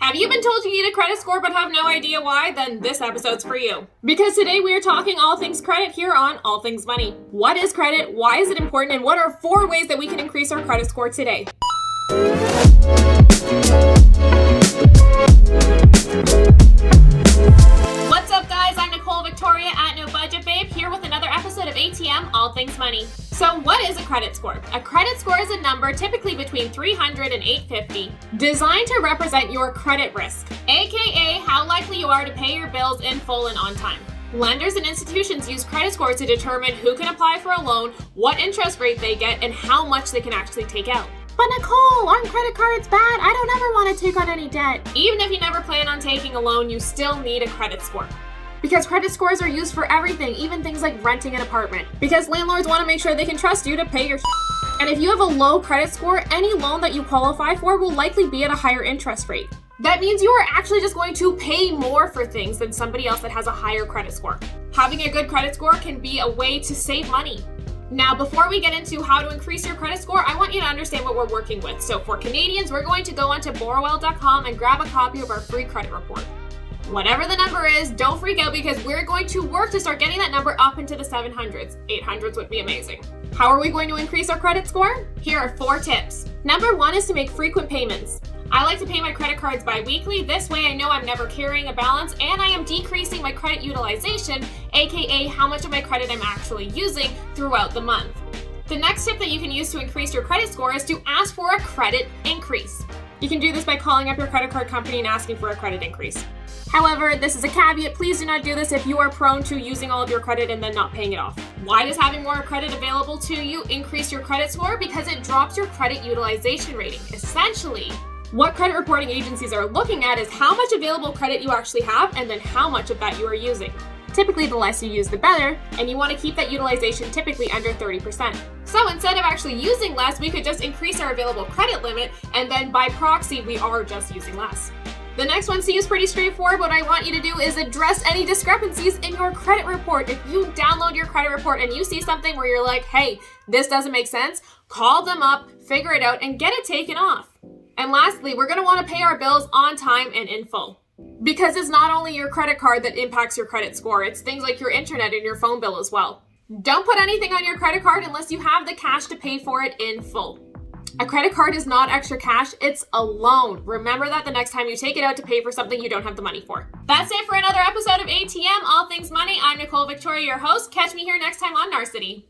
Have you been told you need a credit score but have no idea why? Then this episode's for you. Because today we are talking all things credit here on All Things Money. What is credit? Why is it important? And what are 4 ways that we can increase our credit score today? What's up, guys? I'm Victoria at No Budget Babe here with another episode of ATM All Things Money. So what is a credit score? A credit score is a number typically between 300 and 850, designed to represent your credit risk, aka how likely you are to pay your bills in full and on time. Lenders and institutions use credit scores to determine who can apply for a loan, what interest rate they get, and how much they can actually take out. But Nicole, aren't credit cards bad? I don't ever want to take on any debt. Even if you never plan on taking a loan, you still need a credit score. Because credit scores are used for everything, even things like renting an apartment. Because landlords want to make sure they can trust you to pay your And if you have a low credit score, any loan that you qualify for will likely be at a higher interest rate. That means you are actually just going to pay more for things than somebody else that has a higher credit score. Having a good credit score can be a way to save money. Now, before we get into how to increase your credit score, I want you to understand what we're working with. So for Canadians, we're going to go onto borrowwell.com and grab a copy of our free credit report. Whatever the number is, don't freak out because we're going to work to start getting that number up into the 700s. 800s would be amazing. How are we going to increase our credit score? Here are 4 tips. Number 1 is to make frequent payments. I like to pay my credit cards bi-weekly. This way I know I'm never carrying a balance and I am decreasing my credit utilization, aka how much of my credit I'm actually using throughout the month. The next tip that you can use to increase your credit score is to ask for a credit increase. You can do this by calling up your credit card company and asking for a credit increase. However, this is a caveat. Please do not do this if you are prone to using all of your credit and then not paying it off. Why does having more credit available to you increase your credit score? Because it drops your credit utilization rating. Essentially, what credit reporting agencies are looking at is how much available credit you actually have and then how much of that you are using. Typically, the less you use, the better, and you want to keep that utilization typically under 30%. So instead of actually using less, we could just increase our available credit limit, and then by proxy, we are just using less. The next one seems pretty straightforward. What I want you to do is address any discrepancies in your credit report. If you download your credit report and you see something where you're like, hey, this doesn't make sense, call them up, figure it out, and get it taken off. And lastly, we're going to want to pay our bills on time and in full. Because it's not only your credit card that impacts your credit score, it's things like your internet and your phone bill as well. Don't put anything on your credit card unless you have the cash to pay for it in full. A credit card is not extra cash, it's a loan. Remember that the next time you take it out to pay for something you don't have the money for. That's it for another episode of ATM All Things Money. I'm Nicole Victoria, your host. Catch me here next time on Narcity.